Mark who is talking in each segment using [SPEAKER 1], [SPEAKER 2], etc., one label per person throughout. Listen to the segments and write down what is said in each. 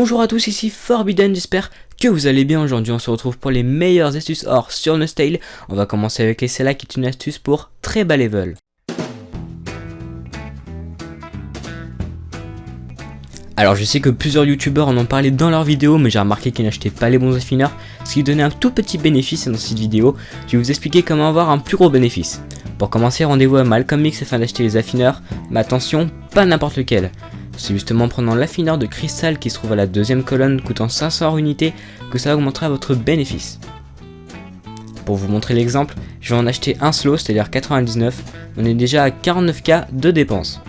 [SPEAKER 1] Bonjour à tous, ici Forbidden, j'espère que vous allez bien. Aujourd'hui on se retrouve pour les meilleures astuces or sur Nostale. On va commencer avec les Cella qui est une astuce pour très bas level. Alors je sais que plusieurs youtubeurs en ont parlé dans leurs vidéos, mais j'ai remarqué qu'ils n'achetaient pas les bons affineurs, ce qui donnait un tout petit bénéfice dans cette vidéo. Je vais vous expliquer comment avoir un plus gros bénéfice. Pour commencer, rendez-vous à Malcolm Mix afin d'acheter les affineurs, mais attention, pas n'importe lequel. C'est justement en prenant l'affineur de cristal qui se trouve à la deuxième colonne coûtant 500 unités que ça augmentera votre bénéfice. Pour vous montrer l'exemple, je vais en acheter un slow, c'est-à-dire 99, on est déjà à 49k de dépenses.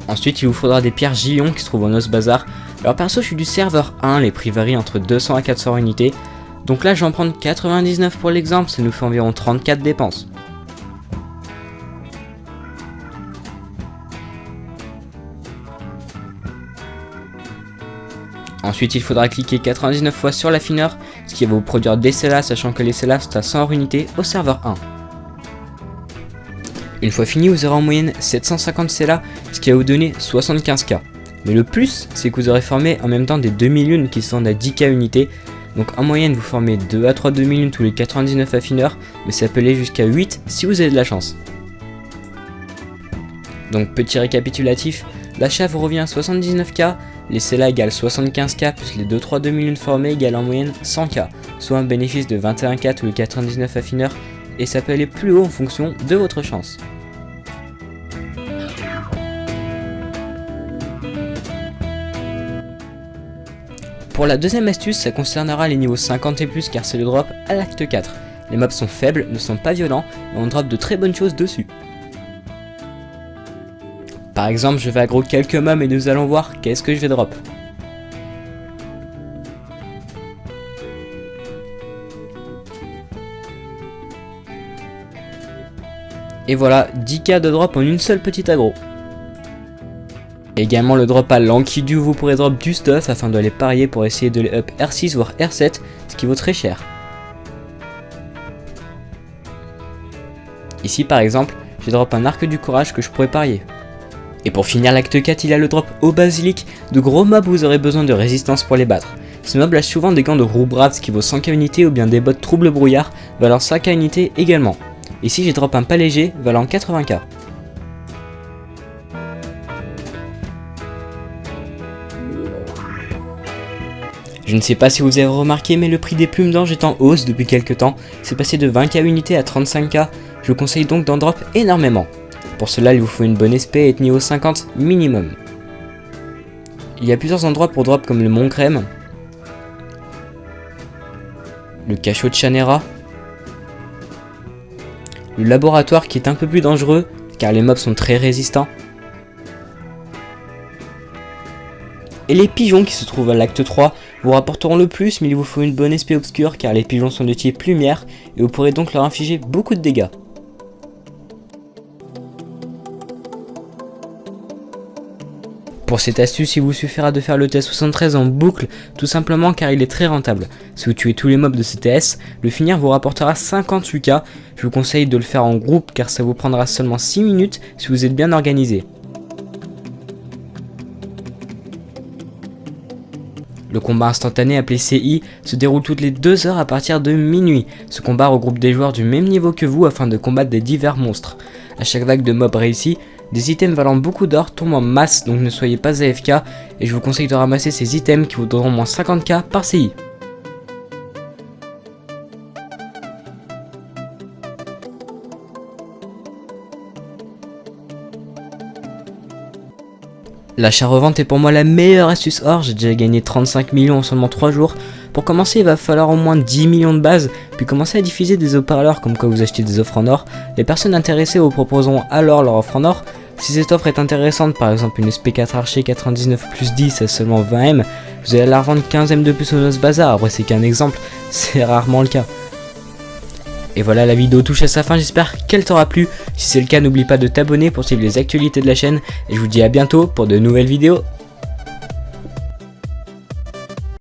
[SPEAKER 1] Ensuite, il vous faudra des pierres Gilion qui se trouvent en os bazar. Alors perso, je suis du serveur 1, les prix varient entre 200 à 400 unités. Donc là, je vais en prendre 99 pour l'exemple, ça nous fait environ 34 dépenses. Ensuite, il faudra cliquer 99 fois sur l'affineur, ce qui va vous produire des Cella, sachant que les Cella sont à 100 unités au serveur 1. Une fois fini, vous aurez en moyenne 750 Cella, ce qui va vous donner 75k. Mais le plus, c'est que vous aurez formé en même temps des 2001 qui se vendent à 10k unités. Donc en moyenne, vous formez 2 à 3 2001 tous les 99 affineurs, mais ça peut aller jusqu'à 8 si vous avez de la chance. Donc petit récapitulatif, l'achat vous revient à 79k, les Cella égale 75k plus les 2-3 2001 formés égale en moyenne 100k, soit un bénéfice de 21k tous les 99 affineurs, et ça peut aller plus haut en fonction de votre chance. Pour la deuxième astuce, ça concernera les niveaux 50 et plus car c'est le drop à l'acte 4. Les mobs sont faibles, ne sont pas violents et on drop de très bonnes choses dessus. Par exemple, je vais aggro quelques mobs et nous allons voir qu'est-ce que je vais drop. Et voilà, 10k de drop en une seule petite aggro. Également le drop à l'Enkidu, vous pourrez drop du stuff afin de les parier pour essayer de les up R6 voire R7, ce qui vaut très cher. Ici par exemple, j'ai drop un arc du courage que je pourrais parier. Et pour finir l'acte 4, il y a le drop au basilic. De gros mobs, vous aurez besoin de résistance pour les battre. Ce mob lâche souvent des gants de roue braves qui vaut 100k unités ou bien des bottes trouble brouillard valant 5k unités également. Ici j'ai drop un pas léger valant 80k. Je ne sais pas si vous avez remarqué, mais le prix des plumes d'ange est en hausse depuis quelques temps. C'est passé de 20k unités à 35k. Je vous conseille donc d'en drop énormément. Pour cela, il vous faut une bonne SP et être niveau 50 minimum. Il y a plusieurs endroits pour drop comme le Mont Crème, le cachot de Chanera, le laboratoire qui est un peu plus dangereux car les mobs sont très résistants, et les pigeons qui se trouvent à l'acte 3 vous rapporteront le plus, mais il vous faut une bonne SP obscure car les pigeons sont de type lumière et vous pourrez donc leur infliger beaucoup de dégâts. Pour cette astuce, il vous suffira de faire le TS73 en boucle, tout simplement car il est très rentable. Si vous tuez tous les mobs de ce TS, le finir vous rapportera 58k. Je vous conseille de le faire en groupe car ça vous prendra seulement 6 minutes si vous êtes bien organisé. Le combat instantané appelé CI se déroule toutes les 2 heures à partir de minuit. Ce combat regroupe des joueurs du même niveau que vous afin de combattre des divers monstres. À chaque vague de mobs réussi, des items valant beaucoup d'or tombent en masse, donc ne soyez pas AFK et je vous conseille de ramasser ces items qui vous donneront moins 50k par CI. L'achat-revente est pour moi la meilleure astuce or, j'ai déjà gagné 35 millions en seulement 3 jours. Pour commencer, il va falloir au moins 10 millions de bases, puis commencer à diffuser des haut-parleurs comme quoi vous achetez des offres en or. Les personnes intéressées vous proposeront alors leur offre en or. Si cette offre est intéressante, par exemple une SP4 Archer 99 plus 10 à seulement 20M, vous allez la revendre 15M de plus au Nos Bazar. Après c'est qu'un exemple, c'est rarement le cas. Et voilà, la vidéo touche à sa fin, j'espère qu'elle t'aura plu. Si c'est le cas, n'oublie pas de t'abonner pour suivre les actualités de la chaîne. Et je vous dis à bientôt pour de nouvelles vidéos.